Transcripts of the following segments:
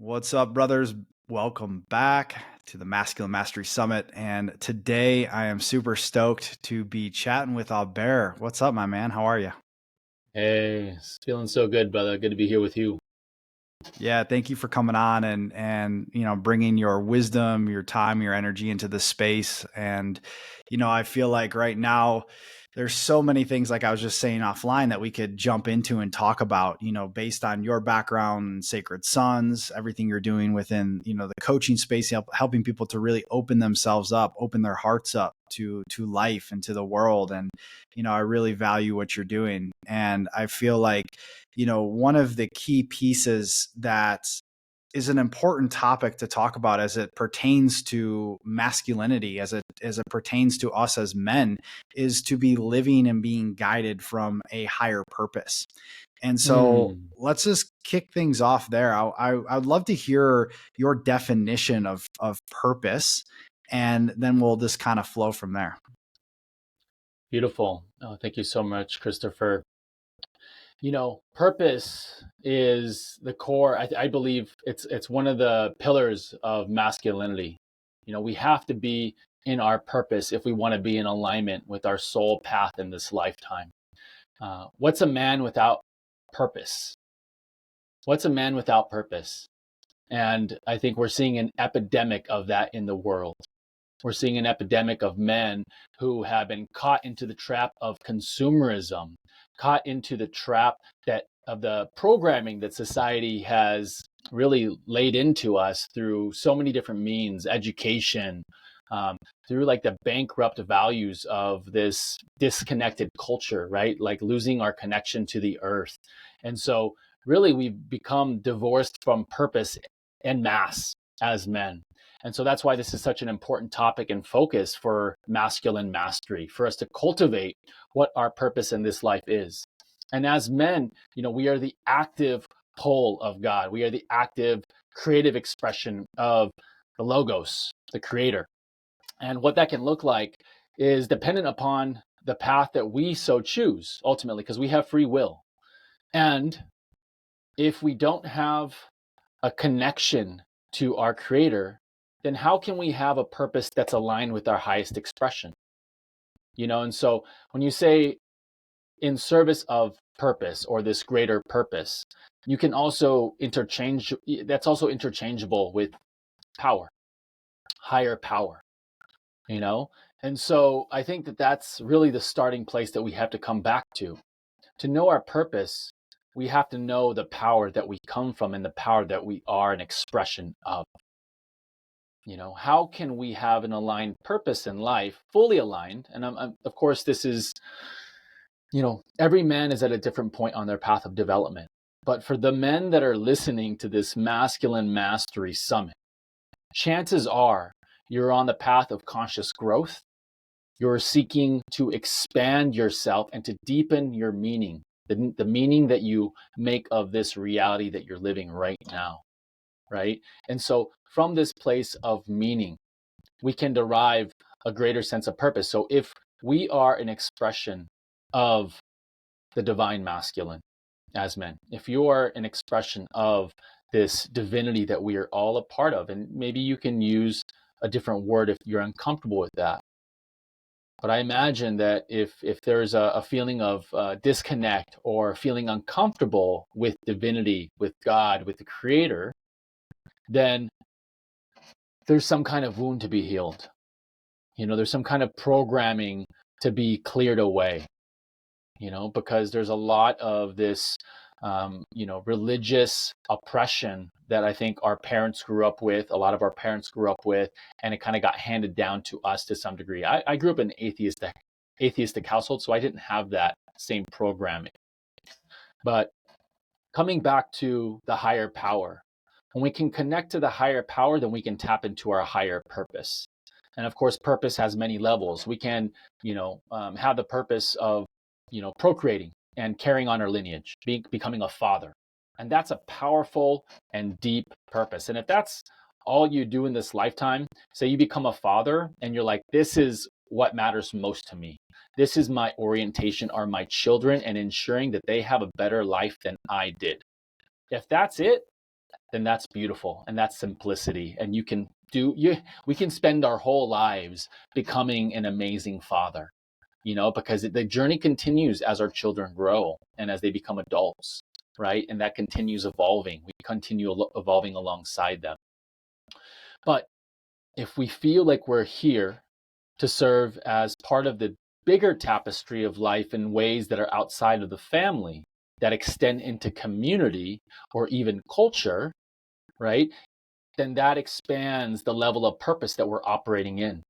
What's up, brothers? Welcome back to the Masculine Mastery Summit. And today I am super stoked to be chatting with Aubert. What's up, my man? How are you? Hey, it's feeling so good, brother. Good to be here with you. Yeah, thank you for coming on and bringing your wisdom, your time, your energy into this space. And I feel like right now there's so many things, like I was just saying offline, that we could jump into and talk about, based on your background in Sacred Sons, everything you're doing within, the coaching space, helping people to really open themselves up, open their hearts up to life and to the world. And I really value what you're doing. And I feel like one of the key pieces that is an important topic to talk about as it pertains to masculinity, as it pertains to us as men, is to be living and being guided from a higher purpose. And so Mm, let's just kick things off there. I'd love to hear your definition of purpose, and then we'll just kind of flow from there. beautiful. Oh, thank you so much, Christopher. Purpose is the core. I believe it's one of the pillars of masculinity. We have to be in our purpose if we want to be in alignment with our soul path in this lifetime. What's a man without purpose? What's a man without purpose? And I think we're seeing an epidemic of that in the world. We're seeing an epidemic of men who have been caught into the trap of consumerism, caught into the trap that of the programming that society has really laid into us through so many different means, education, through like the bankrupt values of this disconnected culture, right? Like losing our connection to the earth. And so really we've become divorced from purpose en masse as men. And so that's why this is such an important topic and focus for masculine mastery, for us to cultivate what our purpose in this life is. And as men, we are the active pole of God. We are the active creative expression of the logos, the creator. And what that can look like is dependent upon the path that we so choose ultimately, because we have free will. And if we don't have a connection to our creator, then how can we have a purpose that's aligned with our highest expression? And so when you say in service of purpose or this greater purpose, you can also interchange, that's also interchangeable with power, higher power, you know? And so I think that that's really the starting place that we have to come back to. To know our purpose, we have to know the power that we come from and the power that we are an expression of. How can we have an aligned purpose in life, fully aligned? And of course, this is, every man is at a different point on their path of development. But for the men that are listening to this masculine mastery summit, chances are you're on the path of conscious growth. You're seeking to expand yourself and to deepen your meaning, the meaning that you make of this reality that you're living right now. Right. And so from this place of meaning, we can derive a greater sense of purpose. So if we are an expression of the divine masculine as men, if you are an expression of this divinity that we are all a part of, and maybe you can use a different word if you're uncomfortable with that. But I imagine that if there's a feeling of disconnect or feeling uncomfortable with divinity, with God, with the creator, then there's some kind of wound to be healed. There's some kind of programming to be cleared away, because there's a lot of this, religious oppression that I think our parents grew up with, a lot of our parents grew up with, and it kind of got handed down to us to some degree. I grew up in an atheistic household, so I didn't have that same programming. But coming back to the higher power, when we can connect to the higher power, then we can tap into our higher purpose. And of course, purpose has many levels. We can, have the purpose of, procreating and carrying on our lineage, becoming a father. And that's a powerful and deep purpose. And if that's all you do in this lifetime, say you become a father and you're like, this is what matters most to me. This is my orientation, are my children and ensuring that they have a better life than I did. If that's it, then that's beautiful, and that's simplicity. And we can spend our whole lives becoming an amazing father, because the journey continues as our children grow and as they become adults, right? And that continues evolving. We continue evolving alongside them. But if we feel like we're here to serve as part of the bigger tapestry of life in ways that are outside of the family, that extend into community or even culture, right? Then that expands the level of purpose that we're operating in,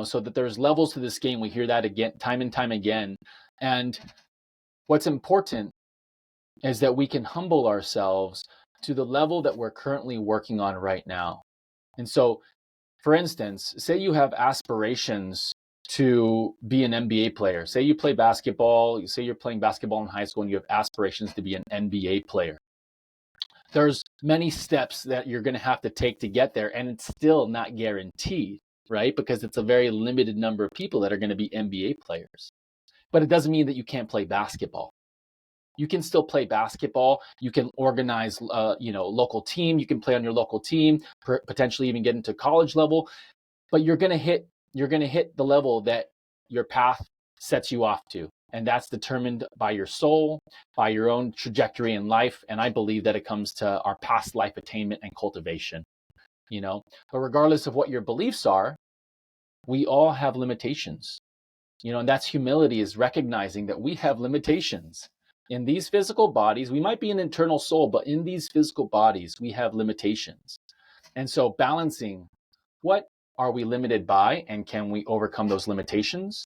so that there's levels to this game. We hear that again, time and time again. And what's important is that we can humble ourselves to the level that we're currently working on right now. And so, for instance, say you have aspirations to be an NBA player. Say you play basketball, say you're playing basketball in high school and you have aspirations to be an NBA player. There's many steps that you're going to have to take to get there, and it's still not guaranteed, right? Because it's a very limited number of people that are going to be NBA players. But it doesn't mean that you can't play basketball. You can still play basketball. You can organize, local team. You can play on your local team, potentially even get into college level. But you're going to hit the level that your path sets you off to. And that's determined by your soul, by your own trajectory in life. And I believe that it comes to our past life attainment and cultivation, But regardless of what your beliefs are, we all have limitations, and that's humility, is recognizing that we have limitations. In these physical bodies, we might be an internal soul, but in these physical bodies, we have limitations. And so balancing, what are we limited by, and can we overcome those limitations?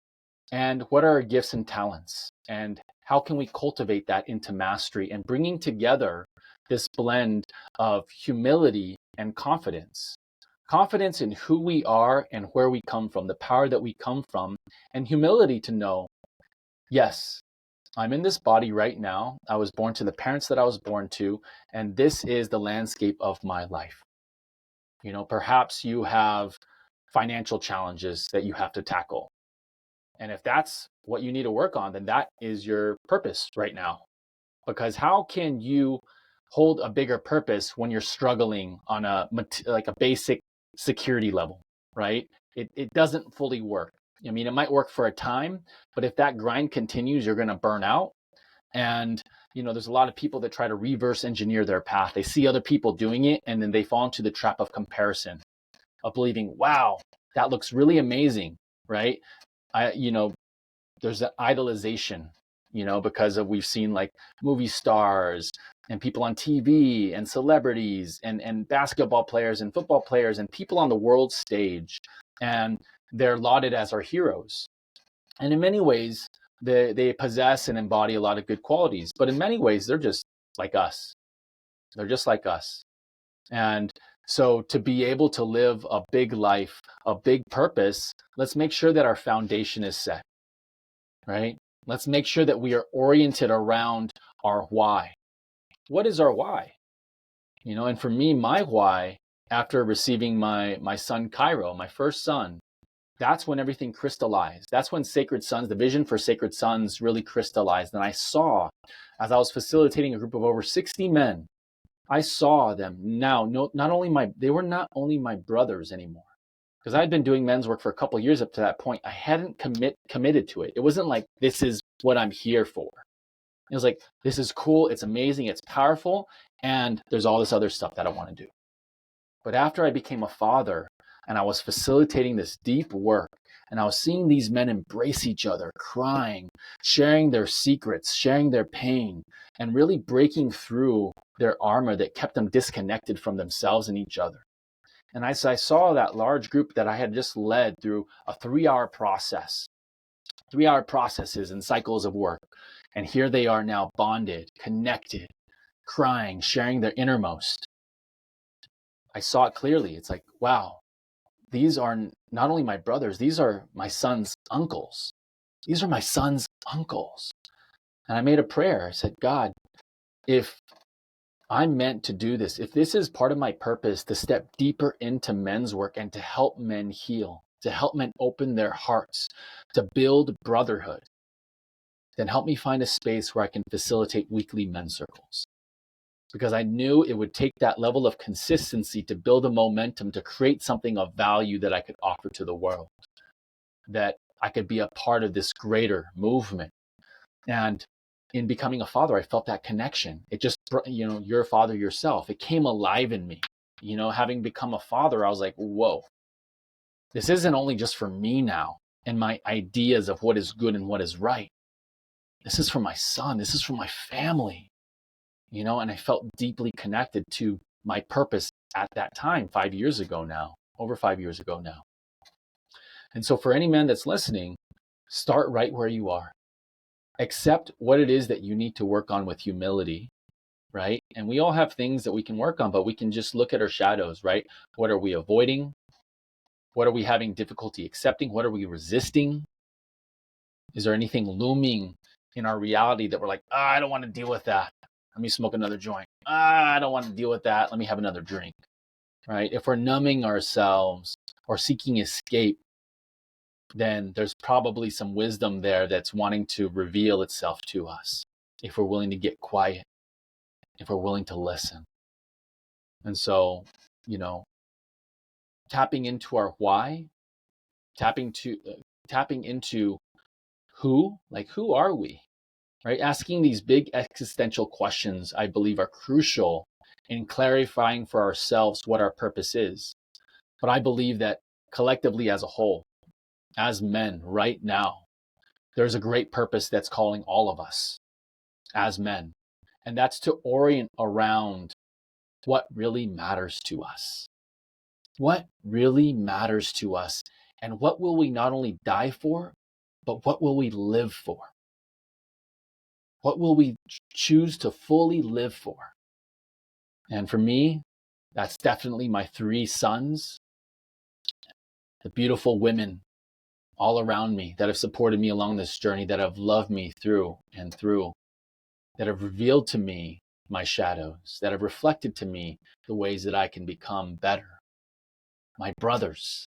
And what are our gifts and talents? And how can we cultivate that into mastery and bringing together this blend of humility and confidence? Confidence in who we are and where we come from, the power that we come from, and humility to know, yes, I'm in this body right now. I was born to the parents that I was born to, and this is the landscape of my life. Perhaps you have financial challenges that you have to tackle. And if that's what you need to work on, then that is your purpose right now. Because how can you hold a bigger purpose when you're struggling on a basic security level, right? It doesn't fully work. I mean, it might work for a time, but if that grind continues, you're going to burn out. And, there's a lot of people that try to reverse engineer their path. They see other people doing it, and then they fall into the trap of comparison, of believing, wow, that looks really amazing, right? There's an idolization, because we've seen like movie stars and people on TV and celebrities and basketball players and football players and people on the world stage. And they're lauded as our heroes. And in many ways, they possess and embody a lot of good qualities. But in many ways, they're just like us. They're just like us. And so to be able to live a big life, a big purpose, let's make sure that our foundation is set, right? Let's make sure that we are oriented around our why. What is our why? And for me, my why, after receiving my son Cairo, my first son, that's when everything crystallized. That's when Sacred Sons, the vision for Sacred Sons, really crystallized. And I saw, as I was facilitating a group of over 60 men, I saw them now. They were not only my brothers anymore, because I had been doing men's work for a couple of years up to that point. I hadn't committed to it. It wasn't like, this is what I'm here for. It was like, this is cool, it's amazing, it's powerful, and there's all this other stuff that I want to do. But after I became a father and I was facilitating this deep work, and I was seeing these men embrace each other, crying, sharing their secrets, sharing their pain, and really breaking through their armor that kept them disconnected from themselves and each other. And I saw that large group that I had just led through a 3-hour process, 3-hour processes and cycles of work. And here they are now bonded, connected, crying, sharing their innermost. I saw it clearly. It's like, wow, these are not only my brothers, these are my son's uncles. These are my son's uncles. And I made a prayer. I said, God, if I'm meant to do this, if this is part of my purpose, to step deeper into men's work and to help men heal, to help men open their hearts, to build brotherhood, then help me find a space where I can facilitate weekly men's circles. because I knew it would take that level of consistency to build a momentum to create something of value that I could offer to the world, that I could be a part of this greater movement. And in becoming a father, I felt that connection. It just, you're a father yourself. It came alive in me. Having become a father, I was like, whoa, this isn't only just for me now and my ideas of what is good and what is right. This is for my son. This is for my family, and I felt deeply connected to my purpose at that time, 5 years ago now, over 5 years ago now. And so for any man that's listening, start right where you are. Accept what it is that you need to work on with humility, right? And we all have things that we can work on, but we can just look at our shadows, right? What are we avoiding? What are we having difficulty accepting? What are we resisting? Is there anything looming in our reality that we're like, I don't want to deal with that. Let me smoke another joint. I don't want to deal with that. Let me have another drink, right? If we're numbing ourselves or seeking escape, then there's probably some wisdom there that's wanting to reveal itself to us if we're willing to get quiet, if we're willing to listen. And so, tapping into our why, tapping into who are we, right? Asking these big existential questions, I believe, are crucial in clarifying for ourselves what our purpose is. But I believe that collectively as a whole, as men right now, there's a great purpose that's calling all of us as men. And that's to orient around what really matters to us. What really matters to us, and what will we not only die for, but what will we live for? What will we choose to fully live for? And for me, that's definitely my 3 sons, the beautiful women all around me that have supported me along this journey, that have loved me through and through, that have revealed to me my shadows, that have reflected to me the ways that I can become better. My brothers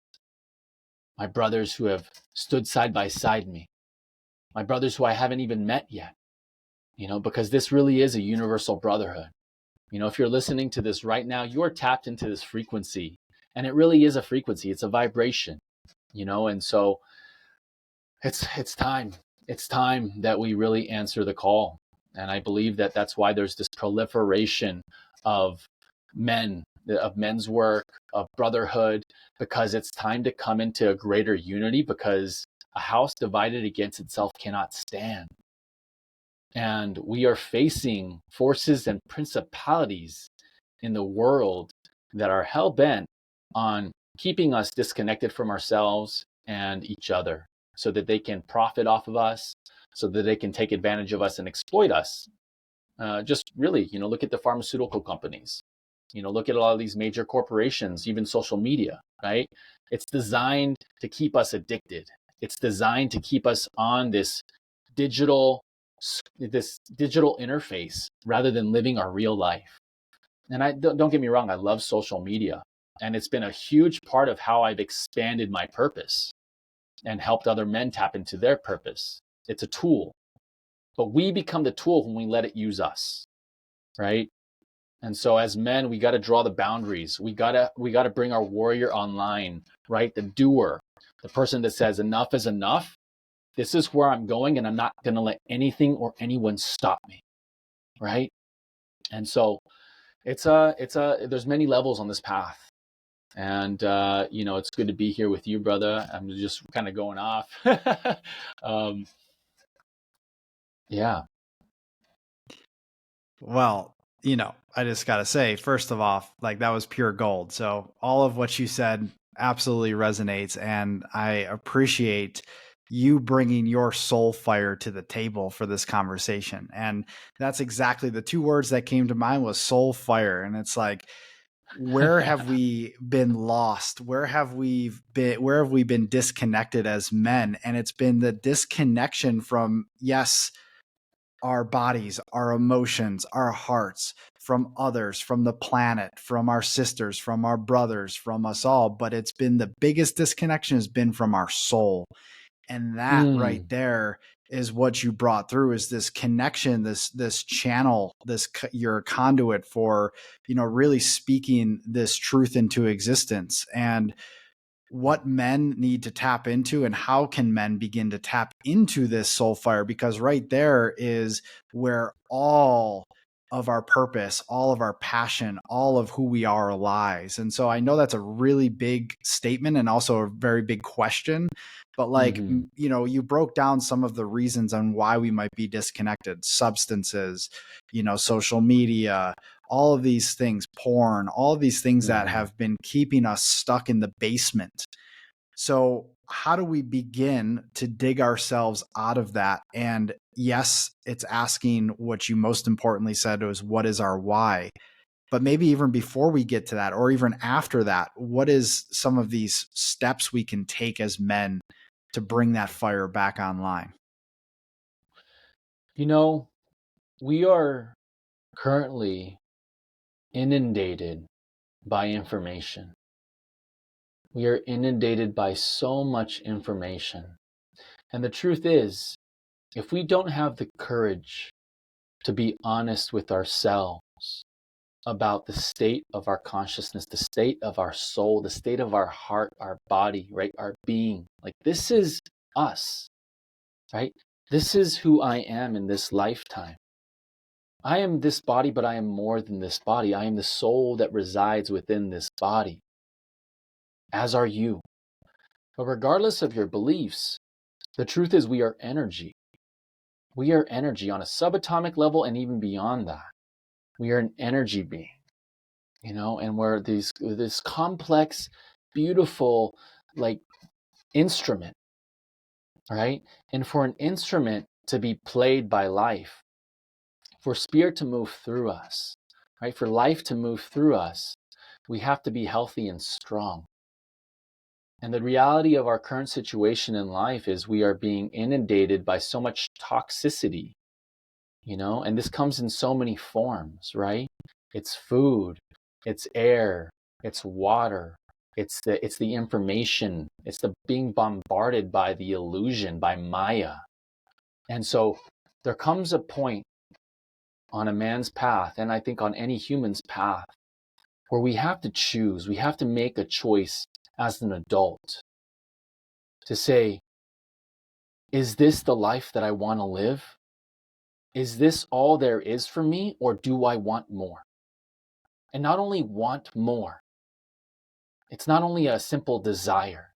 who have stood side by side me, my brothers who I haven't even met yet, because this really is a universal brotherhood. If you're listening to this right now, you are tapped into this frequency, and it really is a frequency. It's a vibration, and so it's time. It's time that we really answer the call. And I believe that that's why there's this proliferation of men's work, of brotherhood, because it's time to come into a greater unity, because a house divided against itself cannot stand. And we are facing forces and principalities in the world that are hell-bent on keeping us disconnected from ourselves and each other, so that they can profit off of us, so that they can take advantage of us and exploit us. Just really, look at the pharmaceutical companies. Look at a lot of these major corporations, even social media, right? It's designed to keep us addicted. It's designed to keep us on this digital interface rather than living our real life. And I don't get me wrong, I love social media, and it's been a huge part of how I've expanded my purpose and helped other men tap into their purpose. It's a tool, but we become the tool when we let it use us, right? And so as men, we got to draw the boundaries. We got to bring our warrior online, right? The doer, the person that says enough is enough. This is where I'm going, and I'm not going to let anything or anyone stop me, right? And so there's many levels on this path. And, it's good to be here with you, brother. I'm just kind of going off. Yeah. Well, I just got to say, first of all, that was pure gold. So all of what you said absolutely resonates. And I appreciate you bringing your soul fire to the table for this conversation. And that's exactly the 2 words that came to mind was soul fire. And it's like, where have we been lost? Where have we been disconnected as men? And it's been the disconnection from, yes, our bodies, our emotions, our hearts, from others, from the planet, from our sisters, from our brothers, from us all. But it's been the biggest disconnection has been from our soul. And that right there is what you brought through, is this connection, this channel, your conduit for, really speaking this truth into existence. And what men need to tap into, and how can men begin to tap into this soul fire, because right there is where all of our purpose, all of our passion, all of who we are lies. And so I know that's a really big statement and also a very big question, but you broke down some of the reasons on why we might be disconnected: substances, social media, all of these things, porn, all of these things that have been keeping us stuck in the basement. So how do we begin to dig ourselves out of that? And yes, it's asking what you most importantly said was, what is our why? But maybe even before we get to that, or even after that, what is some of these steps we can take as men to bring that fire back online? We are currently inundated by information. We are inundated by so much information. And the truth is, if we don't have the courage to be honest with ourselves about the state of our consciousness, the state of our soul, the state of our heart, our body, right? Our being. Like, this is us, right? This is who I am in this lifetime. I am this body, but I am more than this body. I am the soul that resides within this body, as are you. But regardless of your beliefs, the truth is we are energy. We are energy on a subatomic level and even beyond that. We are an energy being, and we're this complex, beautiful, like, instrument, right? And for an instrument to be played by life, for spirit to move through us, right? For life to move through us, we have to be healthy and strong. And the reality of our current situation in life is we are being inundated by so much toxicity, and this comes in so many forms, right? It's food, it's air, it's water, it's the information, it's the being bombarded by the illusion, by Maya. And so there comes a point on a man's path, and I think on any human's path, where we have to choose, we have to make a choice as an adult to say, is this the life that I want to live? Is this all there is for me, or do I want more? And not only want more, it's not only a simple desire.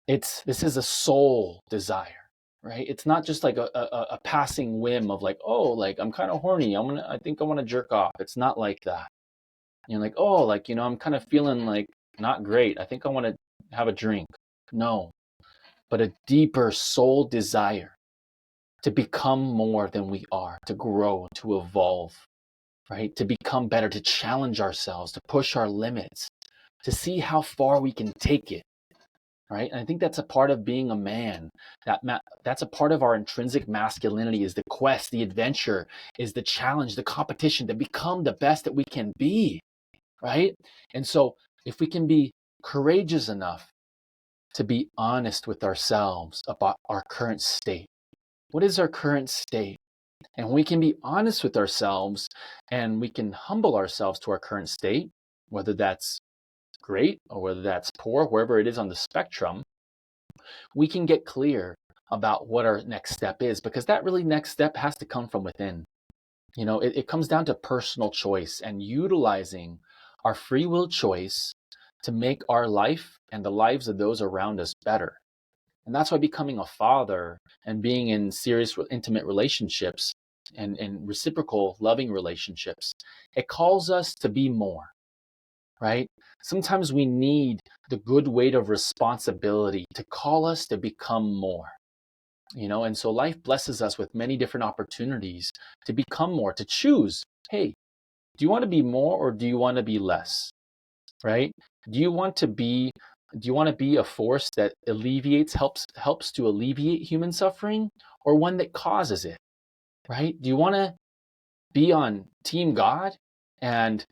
This is a soul desire, right? It's not just like a passing whim of like, oh, like, I'm kind of horny. I think I want to jerk off. It's not like that. You're like, oh, like, I'm kind of feeling like not great. I think I want to have a drink. No, but a deeper soul desire to become more than we are, to grow, to evolve, right? To become better, to challenge ourselves, to push our limits, to see how far we can take it, right? And I think that's a part of being a man. That's a part of our intrinsic masculinity, is the quest, the adventure, is the challenge, the competition, to become the best that we can be, right? And so if we can be courageous enough to be honest with ourselves about our current state, what is our current state? And we can be honest with ourselves, and we can humble ourselves to our current state, whether that's great or whether that's poor, wherever it is on the spectrum. We can get clear about what our next step is, because that really next step has to come from within. It comes down to personal choice and utilizing our free will choice to make our life and the lives of those around us better. And that's why becoming a father and being in serious, intimate relationships and reciprocal, loving relationships, it calls us to be more, right? Sometimes we need the good weight of responsibility to call us to become more, and so life blesses us with many different opportunities to become more, to choose, hey, do you want to be more or do you want to be less, right? Do you want to be a force that helps to alleviate human suffering, or one that causes it, right? Do you want to be on Team God and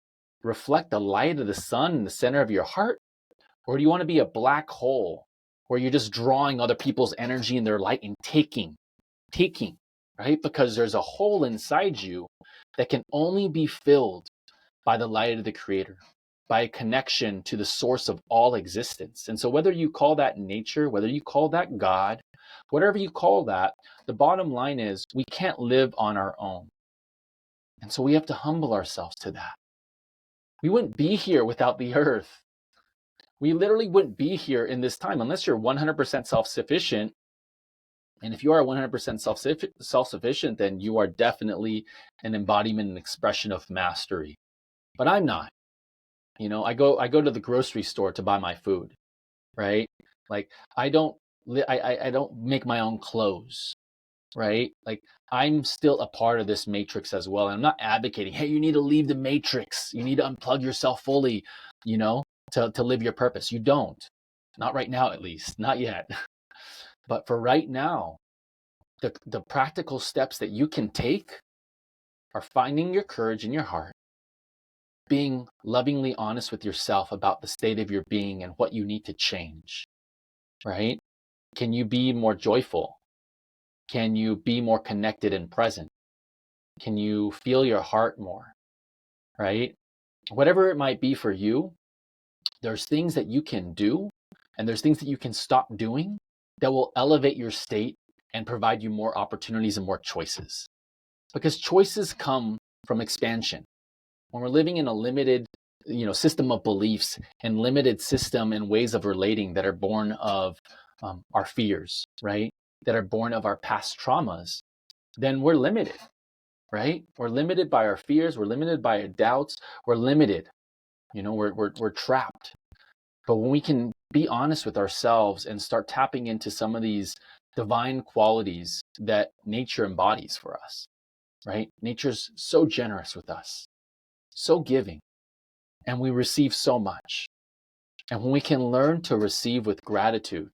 reflect the light of the sun in the center of your heart? Or do you want to be a black hole where you're just drawing other people's energy and their light and taking taking, right? Because there's a hole inside you that can only be filled by the light of the Creator, by a connection to the source of all existence. And so whether you call that nature, whether you call that God, whatever you call that, the bottom line is we can't live on our own. And so we have to humble ourselves to that. We wouldn't be here without the earth. We literally wouldn't be here in this time unless you're 100% self-sufficient. And if you are 100% self-sufficient, then you are definitely an embodiment and expression of mastery. But I'm not. I go to the grocery store to buy my food, right? Like I don't make my own clothes, right? Like I'm still a part of this matrix as well. And I'm not advocating, hey, you need to leave the matrix. You need to unplug yourself fully, to live your purpose. You don't. Not right now, at least. Not yet. But for right now, the practical steps that you can take are finding your courage in your heart, being lovingly honest with yourself about the state of your being and what you need to change, right? Can you be more joyful? Can you be more connected and present? Can you feel your heart more, right? Whatever it might be for you, there's things that you can do and there's things that you can stop doing that will elevate your state and provide you more opportunities and more choices. Because choices come from expansion. When we're living in a limited, system of beliefs and limited system and ways of relating that are born of our fears, right? That are born of our past traumas, then we're limited, right? We're limited by our fears. We're limited by our doubts. We're limited. We're trapped. But when we can be honest with ourselves and start tapping into some of these divine qualities that nature embodies for us, right? Nature's so generous with us, so giving, and we receive so much. And when we can learn to receive with gratitude,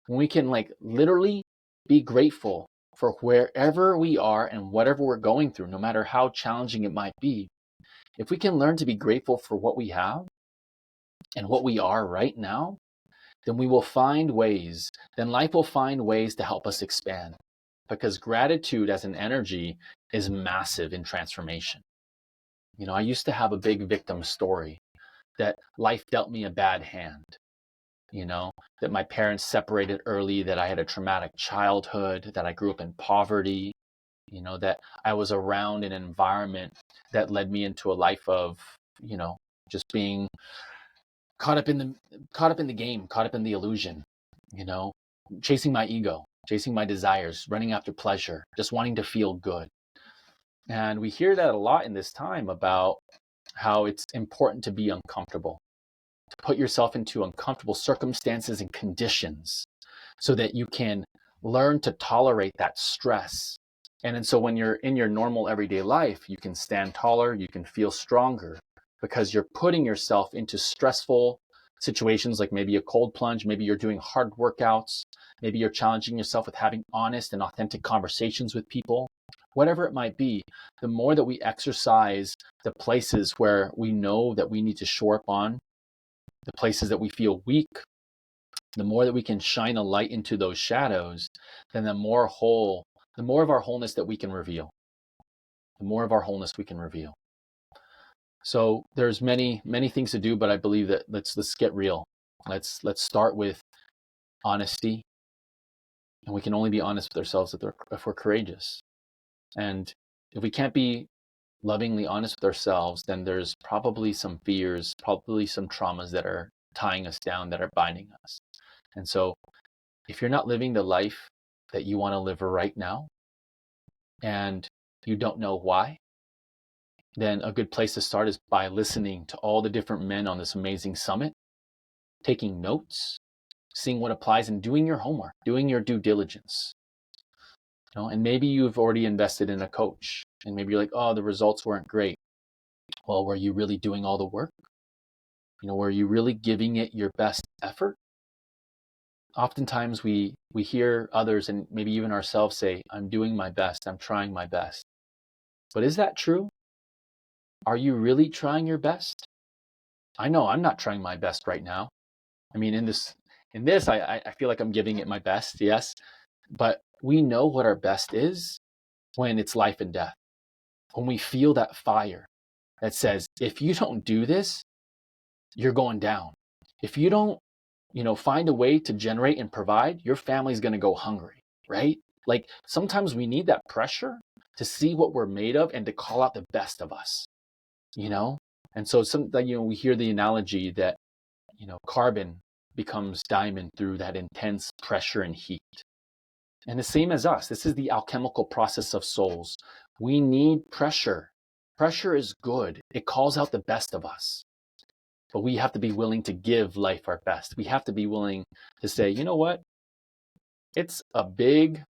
when we can literally be grateful for wherever we are and whatever we're going through, no matter how challenging it might be, if we can learn to be grateful for what we have and what we are right now, then we will find ways, then life will find ways to help us expand. Because gratitude as an energy is massive in transformation. I used to have a big victim story that life dealt me a bad hand, that my parents separated early, that I had a traumatic childhood, that I grew up in poverty, that I was around an environment that led me into a life of, just being caught up in the game, caught up in the illusion, chasing my ego, chasing my desires, running after pleasure, just wanting to feel good. And we hear that a lot in this time about how it's important to be uncomfortable, to put yourself into uncomfortable circumstances and conditions so that you can learn to tolerate that stress. And so when you're in your normal everyday life, you can stand taller, you can feel stronger because you're putting yourself into stressful situations, like maybe a cold plunge, maybe you're doing hard workouts, maybe you're challenging yourself with having honest and authentic conversations with people. Whatever it might be, the more that we exercise the places where we know that we need to shore up on, the places that we feel weak, the more that we can shine a light into those shadows, then the more of our wholeness that we can reveal. The more of our wholeness we can reveal. So there's many, many things to do, but I believe that let's get real. Let's start with honesty. And we can only be honest with ourselves if we're courageous. And if we can't be lovingly honest with ourselves, then there's probably some fears, probably some traumas that are tying us down, that are binding us. And so if you're not living the life that you want to live right now, and you don't know why, then a good place to start is by listening to all the different men on this amazing summit, taking notes, seeing what applies, and doing your homework, doing your due diligence. And maybe you've already invested in a coach, and maybe you're like, oh, the results weren't great. Well, were you really doing all the work? Were you really giving it your best effort? Oftentimes we hear others and maybe even ourselves say, I'm doing my best, I'm trying my best. But is that true? Are you really trying your best? I know I'm not trying my best right now. I mean, in this, I feel like I'm giving it my best, yes. But We know what our best is when it's life and death. When we feel that fire that says, if you don't do this, you're going down. If you don't, find a way to generate and provide, your family's going to go hungry, right? Like sometimes we need that pressure to see what we're made of and to call out the best of us, you know? And so we hear the analogy that, carbon becomes diamond through that intense pressure and heat. And the same as us, this is the alchemical process of souls. We need pressure. Pressure is good. It calls out the best of us. But we have to be willing to give life our best. We have to be willing to say, you know what? It's a big,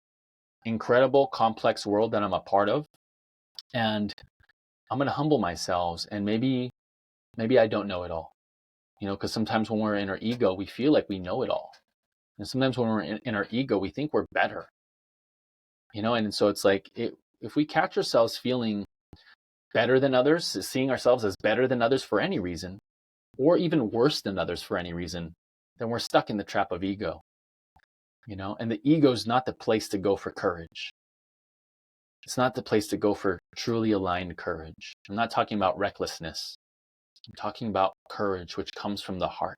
incredible, complex world that I'm a part of. And I'm going to humble myself. And maybe I don't know it all. Because sometimes when we're in our ego, we feel like we know it all. And sometimes when we're in our ego, we think we're better. And so it's like, if we catch ourselves feeling better than others, seeing ourselves as better than others for any reason, or even worse than others for any reason, then we're stuck in the trap of ego. And the ego is not the place to go for courage. It's not the place to go for truly aligned courage. I'm not talking about recklessness. I'm talking about courage, which comes from the heart.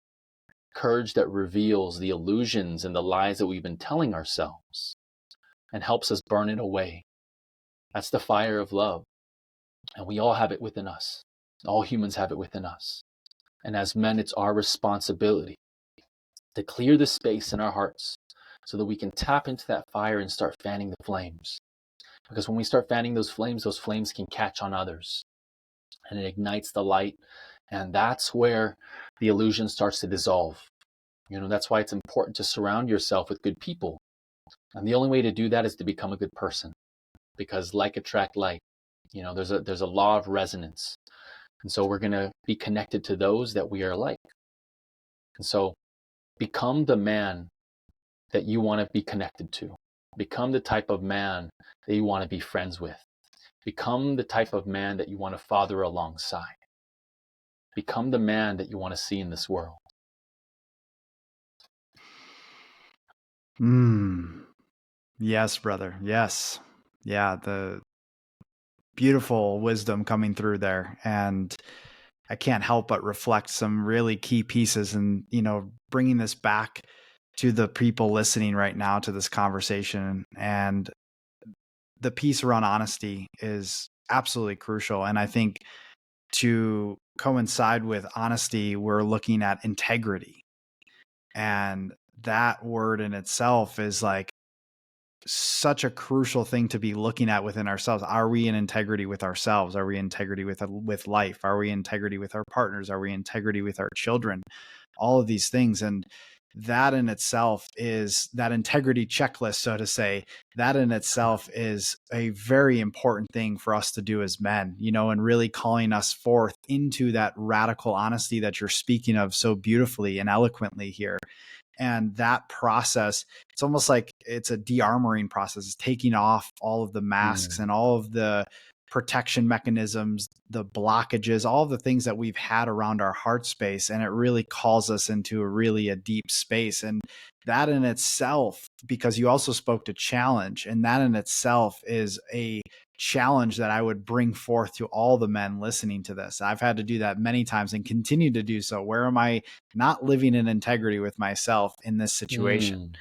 Courage that reveals the illusions and the lies that we've been telling ourselves and helps us burn it away. That's the fire of love. And we all have it within us. All humans have it within us. And as men, it's our responsibility to clear the space in our hearts so that we can tap into that fire and start fanning the flames. Because when we start fanning those flames can catch on others. And it ignites the light. And that's where the illusion starts to dissolve. That's why it's important to surround yourself with good people. And the only way to do that is to become a good person. Because like attract like. There's a law of resonance. And so we're going to be connected to those that we are like. And so become the man that you want to be connected to. Become the type of man that you want to be friends with. Become the type of man that you want to father alongside. Become the man that you want to see in this world. Yes, brother. Yes. Yeah, the beautiful wisdom coming through there. And I can't help but reflect some really key pieces and, bringing this back to the people listening right now to this conversation. And the piece around honesty is absolutely crucial. And I think to coincide with honesty, we're looking at integrity. And that word in itself is like such a crucial thing to be looking at within ourselves. Are we in integrity with ourselves? Are we in integrity with life? Are we in integrity with our partners? Are we in integrity with our children? All of these things. And that in itself is that integrity checklist, so to say, that in itself is a very important thing for us to do as men, and really calling us forth into that radical honesty that you're speaking of so beautifully and eloquently here. And that process, it's almost like it's a de-armoring process. It's taking off all of the masks and all of the protection mechanisms, the blockages, all of the things that we've had around our heart space. And it really calls us into a deep space. And that in itself, because you also spoke to challenge, and that in itself is a challenge that I would bring forth to all the men listening to this. I've had to do that many times and continue to do so. Where am I not living in integrity with myself in this situation?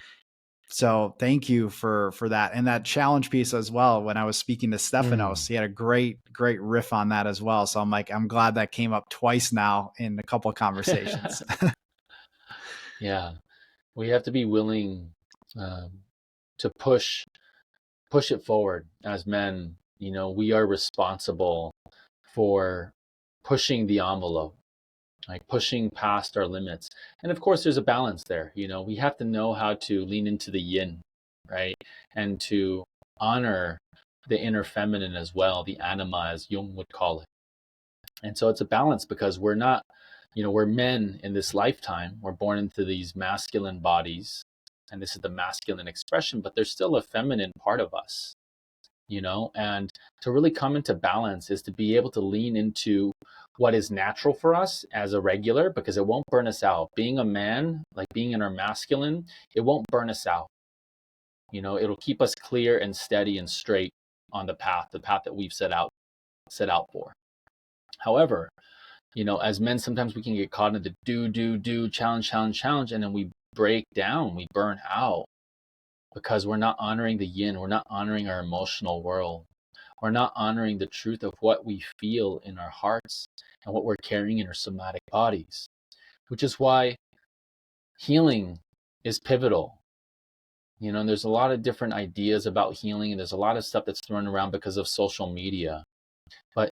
So thank you for that. And that challenge piece as well. When I was speaking to Stephanos, he had a great riff on that as well. So I'm glad that came up twice now in a couple of conversations. Yeah. We have to be willing to push it forward as men. We are responsible for pushing the envelope, like pushing past our limits. And of course, there's a balance there. We have to know how to lean into the yin, right? And to honor the inner feminine as well, the anima, as Jung would call it. And so it's a balance because we're not, we're men in this lifetime. We're born into these masculine bodies, and this is the masculine expression, but there's still a feminine part of us, and to really come into balance is to be able to lean into what is natural for us as a regular, because it won't burn us out. Being a man, like being in our masculine, it won't burn us out. It'll keep us clear and steady and straight on the path that we've set out for. However, as men, sometimes we can get caught in the do, challenge, and then we break down, we burn out because we're not honoring the yin, we're not honoring our emotional world. We're not honoring the truth of what we feel in our hearts and what we're carrying in our somatic bodies, which is why healing is pivotal. And there's a lot of different ideas about healing, and there's a lot of stuff that's thrown around because of social media. But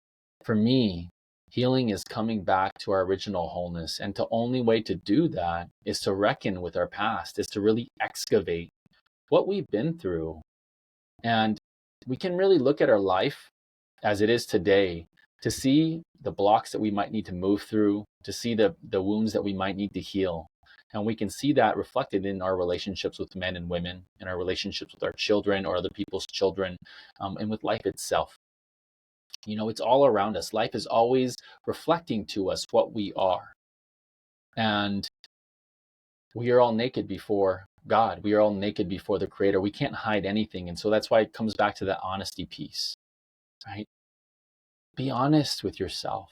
for me, healing is coming back to our original wholeness. And the only way to do that is to reckon with our past, is to really excavate what we've been through. And we can really look at our life as it is today to see the blocks that we might need to move through, to see the wounds that we might need to heal. And we can see that reflected in our relationships with men and women, in our relationships with our children or other people's children, and with life itself. It's all around us. Life is always reflecting to us what we are. And we are all naked before God. We are all naked before the Creator. We can't hide anything. And so that's why it comes back to that honesty piece, right? Be honest with yourself.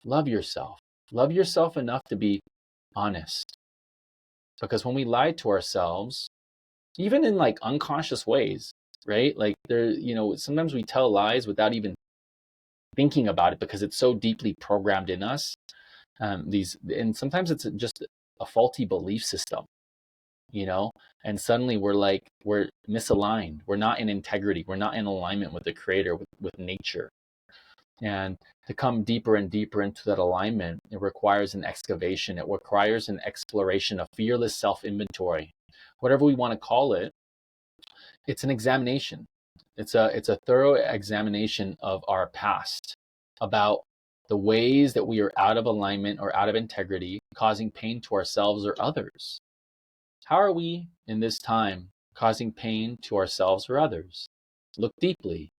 Love yourself. Love yourself enough to be honest. Because when we lie to ourselves, even in like unconscious ways, right? Like sometimes we tell lies without even thinking about it because it's so deeply programmed in us. And sometimes it's just a faulty belief system, and suddenly we're misaligned. We're not in integrity. We're not in alignment with the Creator, with nature. And to come deeper and deeper into that alignment, it requires an excavation. It requires an exploration, a fearless self-inventory, whatever we want to call it. It's an examination. It's a thorough examination of our past, about the ways that we are out of alignment or out of integrity, causing pain to ourselves or others. How are we in this time causing pain to ourselves or others? Look deeply,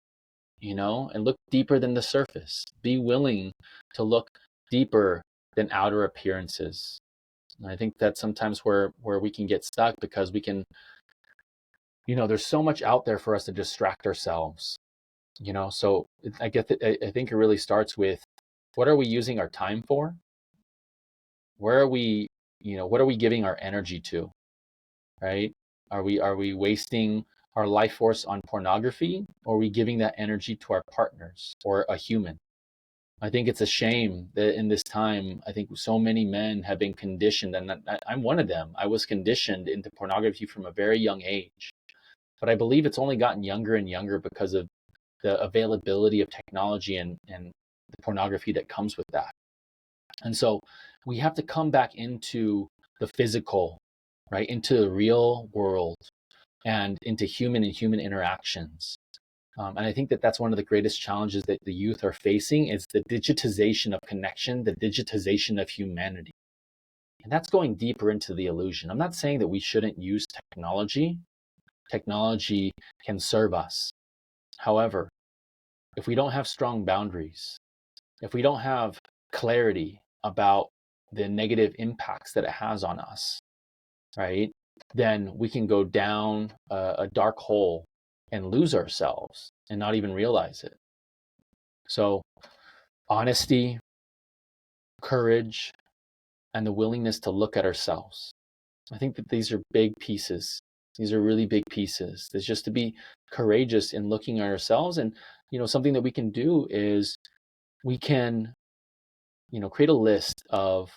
and look deeper than the surface. Be willing to look deeper than outer appearances. And I think that's sometimes where we can get stuck, because we can, there's so much out there for us to distract ourselves. So I think it really starts with, what are we using our time for? Where are we, what are we giving our energy to? Right? Are we wasting our life force on pornography, or are we giving that energy to our partners or a human? I think it's a shame that in this time, I think so many men have been conditioned, and I'm one of them. I was conditioned into pornography from a very young age. But I believe it's only gotten younger and younger because of the availability of technology and the pornography that comes with that. And so we have to come back into the physical, right? Into the real world and into human interactions. And I think that's one of the greatest challenges that the youth are facing, is the digitization of connection, the digitization of humanity. And that's going deeper into the illusion. I'm not saying that we shouldn't use technology. Technology can serve us. However, if we don't have strong boundaries, if we don't have clarity about the negative impacts that it has on us, right, then we can go down a dark hole and lose ourselves and not even realize it. So honesty, courage, and the willingness to look at ourselves. I think that these are big pieces. These are really big pieces. There's just to be courageous in looking at ourselves. And, something that we can do is we can, create a list of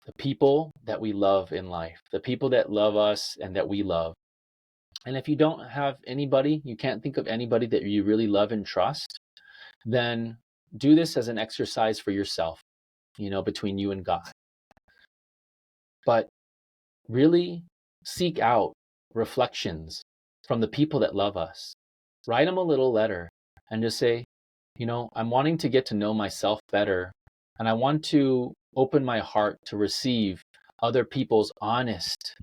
the people that we love in life, the people that love us and that we love. And if you don't have anybody, you can't think of anybody that you really love and trust, then do this as an exercise for yourself, between you and God. But really seek out reflections from the people that love us. Write them a little letter and just say, I'm wanting to get to know myself better, and I want to open my heart to receive other people's honest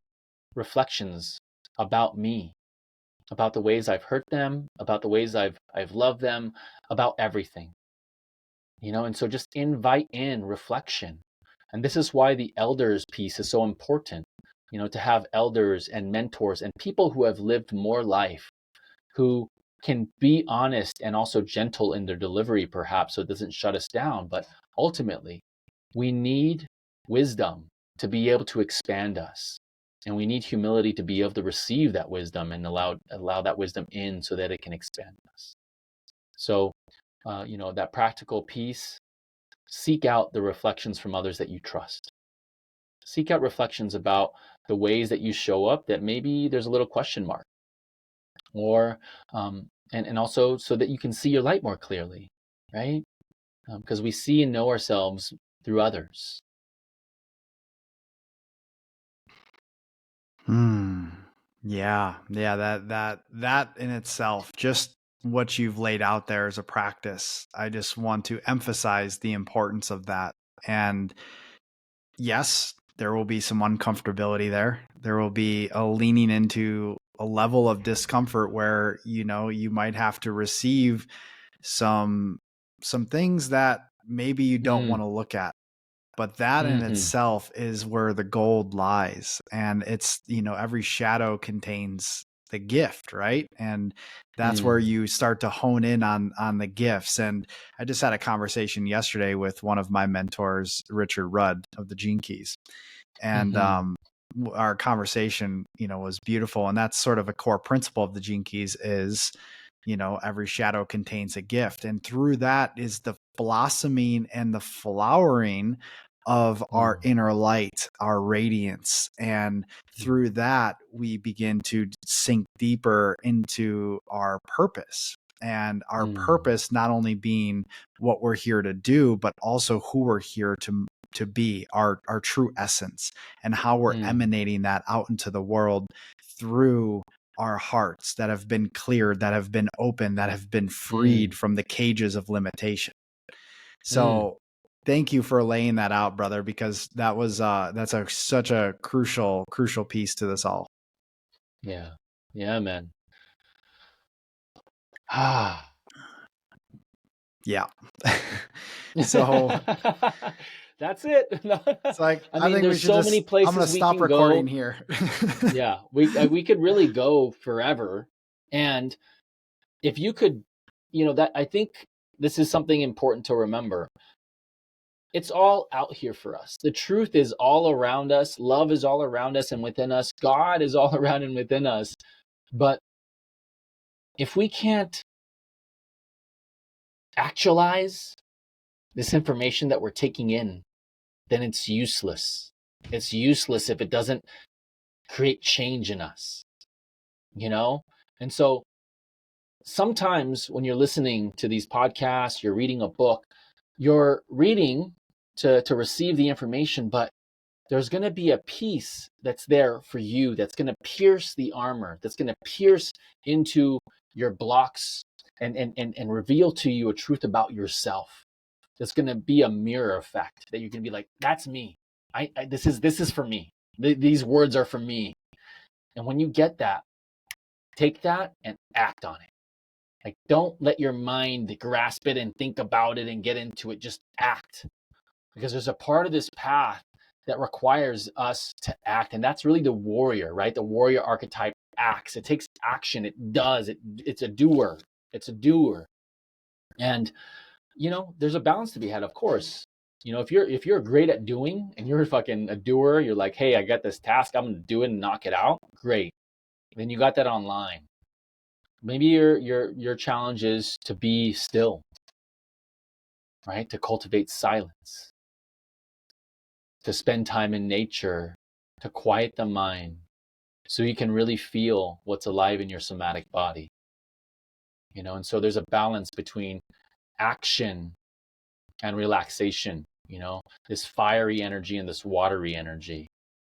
reflections about me, about the ways I've hurt them, about the ways I've loved them, about everything. And so just invite in reflection. And this is why the elders piece is so important, to have elders and mentors and people who have lived more life, who can be honest and also gentle in their delivery, perhaps, so it doesn't shut us down. But ultimately, we need wisdom to be able to expand us. And we need humility to be able to receive that wisdom and allow that wisdom in so that it can expand us. So, that practical piece, seek out the reflections from others that you trust. Seek out reflections about the ways that you show up that maybe there's a little question mark, or and also so that you can see your light more clearly, right? Because we see and know ourselves through others. Yeah, that in itself, just what you've laid out there as a practice, I just want to emphasize the importance of that. And yes, there will be some uncomfortability there. There will be a leaning into a level of discomfort where, you might have to receive some things that maybe you don't want to look at. But that in Mm-hmm. itself is where the gold lies. And it's, every shadow contains the gift, right? And that's where you start to hone in on the gifts. And I just had a conversation yesterday with one of my mentors, Richard Rudd of the Gene Keys. And our conversation, was beautiful. And that's sort of a core principle of the Gene Keys is, every shadow contains a gift. And through that is the blossoming and the flowering of our inner light, our radiance. And through that, we begin to sink deeper into our purpose. And our purpose not only being what we're here to do, but also who we're here to be, our true essence, and how we're emanating that out into the world through our hearts that have been cleared, that have been open, that have been freed from the cages of limitation. So thank you for laying that out, brother, because that's such a crucial piece to this all. Yeah, man. Yeah. So that's it. it's like, I mean, think there's so many places I'm going to we stop can recording go. here. Yeah, we could really go forever. And if you could, that I think this is something important to remember. It's all out here for us. The truth is all around us. Love is all around us and within us. God is all around and within us. But if we can't actualize this information that we're taking in, then it's useless. It's useless if it doesn't create change in us, And so sometimes when you're listening to these podcasts, you're reading a book, you're reading to receive the information, but there's going to be a piece that's there for you that's going to pierce the armor, that's going to pierce into your blocks and reveal to you a truth about yourself. That's going to be a mirror effect that you're going to be like, that's me. This is for me. These words are for me. And when you get that, take that and act on it. Like, don't let your mind grasp it and think about it and get into it. Just act. Because there's a part of this path that requires us to act. And that's really the warrior, right? The warrior archetype acts. It takes action. It does. It's a doer. It's a doer. And, there's a balance to be had, of course. If you're great at doing and you're fucking a doer, you're like, hey, I got this task, I'm gonna do it and knock it out. Great. Then you got that online. Maybe your challenge is to be still, right? To cultivate silence, to spend time in nature, to quiet the mind so you can really feel what's alive in your somatic body. And so there's a balance between action and relaxation, this fiery energy and this watery energy.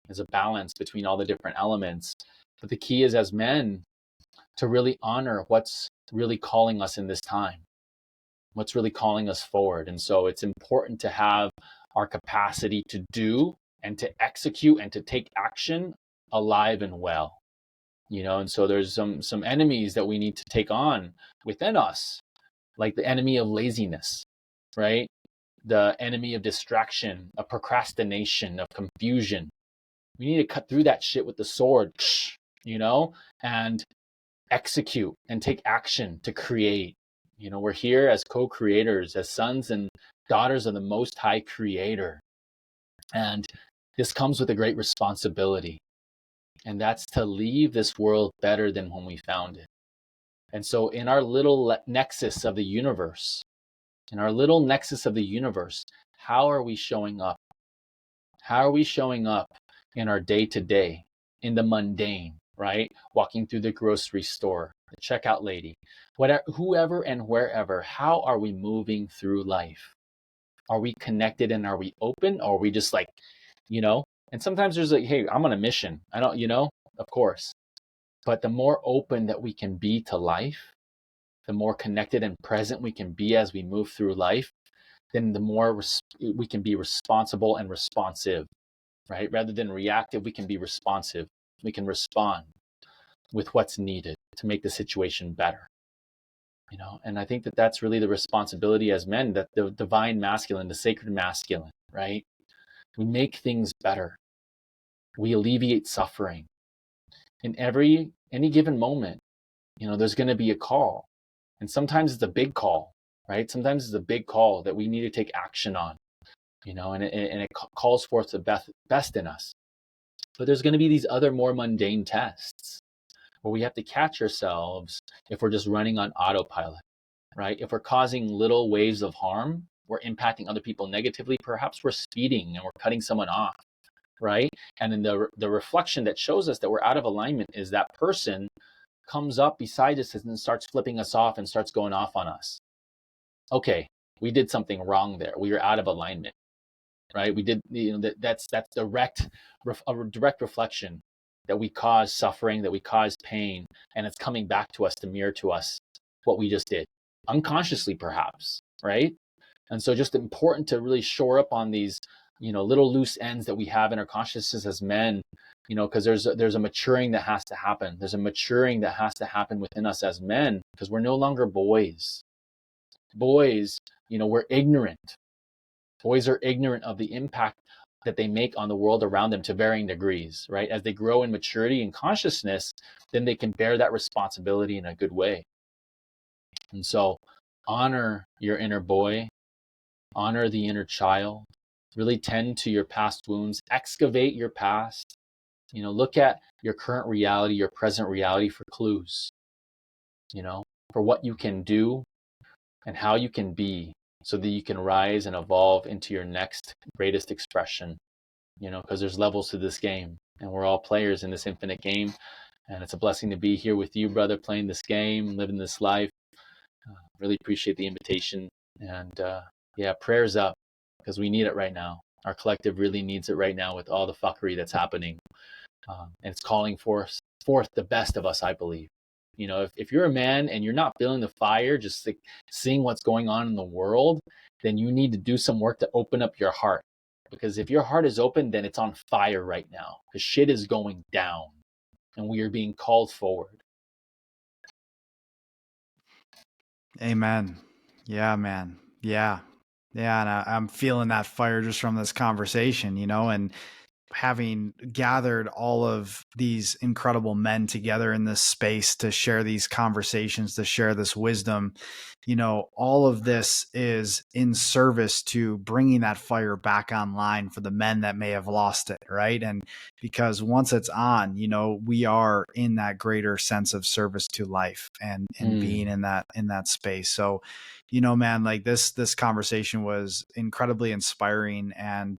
There's a balance between all the different elements. But the key is, as men, to really honor what's really calling us in this time, what's really calling us forward. And so it's important to have our capacity to do and to execute and to take action alive and well. And so there's some enemies that we need to take on within us, like the enemy of laziness, right? The enemy of distraction, of procrastination, of confusion. We need to cut through that shit with the sword, and execute and take action to create. We're here as co-creators, as sons and daughters of the Most High Creator. And this comes with a great responsibility. And that's to leave this world better than when we found it. And so in our little nexus of the universe, how are we showing up? How are we showing up in our day-to-day, in the mundane, right? Walking through the grocery store, the checkout lady, whatever, whoever and wherever, how are we moving through life? Are we connected and are we open? Or are we just like, and sometimes there's like, hey, I'm on a mission. I don't, of course. But the more open that we can be to life, the more connected and present we can be as we move through life, then the more we can be responsible and responsive, right? Rather than reactive, we can be responsive. We can respond with what's needed to make the situation better. And I think that that's really the responsibility as men, that the divine masculine, the sacred masculine, right? We make things better. We alleviate suffering. In any given moment, there's going to be a call. And sometimes it's a big call, right? Sometimes it's a big call that we need to take action on, and it calls forth the best in us. But there's going to be these other more mundane tests where we have to catch ourselves if we're just running on autopilot, right? If we're causing little waves of harm, we're impacting other people negatively. Perhaps we're speeding and we're cutting someone off, right? And then the reflection that shows us that we're out of alignment is that person comes up beside us and starts flipping us off and starts going off on us. Okay, we did something wrong there. We were out of alignment, right? We did, that's a direct reflection that we cause suffering, that we cause pain, and it's coming back to us to mirror to us what we just did, unconsciously perhaps, right? And so just important to really shore up on these, little loose ends that we have in our consciousness as men, because there's a maturing that has to happen. There's a maturing that has to happen within us as men, because we're no longer boys. Boys, we're ignorant. Boys are ignorant of the impact that they make on the world around them to varying degrees, right? As they grow in maturity and consciousness, then they can bear that responsibility in a good way. And so honor your inner boy, honor the inner child, really tend to your past wounds, excavate your past, look at your current reality, your present reality for clues, for what you can do and how you can be so that you can rise and evolve into your next greatest expression, because there's levels to this game and we're all players in this infinite game. And it's a blessing to be here with you, brother, playing this game, living this life. Really appreciate the invitation. And prayers up, because we need it right now. Our collective really needs it right now with all the fuckery that's happening. And it's calling forth the best of us, I believe. If you're a man and you're not feeling the fire, just like seeing what's going on in the world, then you need to do some work to open up your heart. Because if your heart is open, then it's on fire right now. Because shit is going down and we are being called forward. Amen. Yeah, man. Yeah. Yeah. And I'm feeling that fire just from this conversation, and having gathered all of these incredible men together in this space to share these conversations, to share this wisdom, all of this is in service to bringing that fire back online for the men that may have lost it. Right. And because once it's on, we are in that greater sense of service to life and being in that space. So, man, like this conversation was incredibly inspiring, and,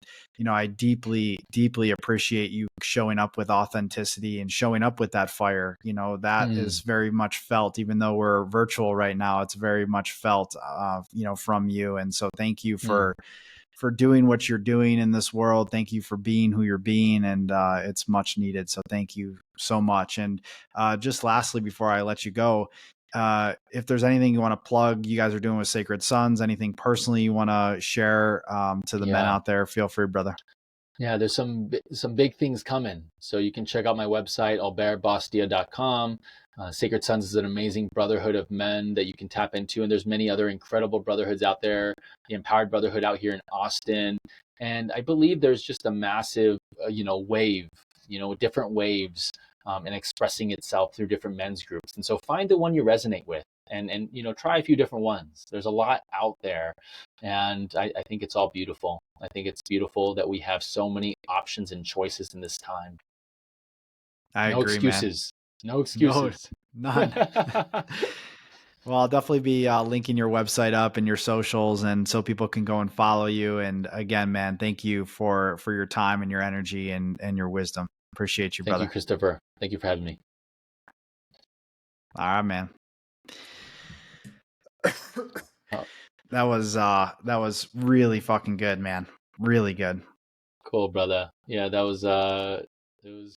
I deeply, deeply appreciate you showing up with authenticity and showing up with that fire. That is very much felt, even though we're virtual right now, it's very much felt, from you. And so thank you for doing what you're doing in this world. Thank you for being who you're being, and it's much needed. So thank you so much. And just lastly, before I let you go, if there's anything you want to plug, you guys are doing with Sacred Sons, anything personally you want to share to the men out there, feel free, brother. Yeah, there's some big things coming. So you can check out my website, aubertbastiat.com. Sacred Sons is an amazing brotherhood of men that you can tap into. And there's many other incredible brotherhoods out there. The Empowered Brotherhood out here in Austin. And I believe there's just a massive, wave different waves, and expressing itself through different men's groups. And so find the one you resonate with, and try a few different ones. There's a lot out there, and I think it's all beautiful. I think it's beautiful that we have so many options and choices in this time. I No agree, man. excuses. No No, excuses. none. Well, I'll definitely be linking your website up and your socials, and so people can go and follow you. And again, man, thank you for your time and your energy and your wisdom. Appreciate you, Thank you, brother. Christopher. Thank you for having me. All right, man. Oh, That was really fucking good, man. Really good. cool, brother. Yeah, that was it was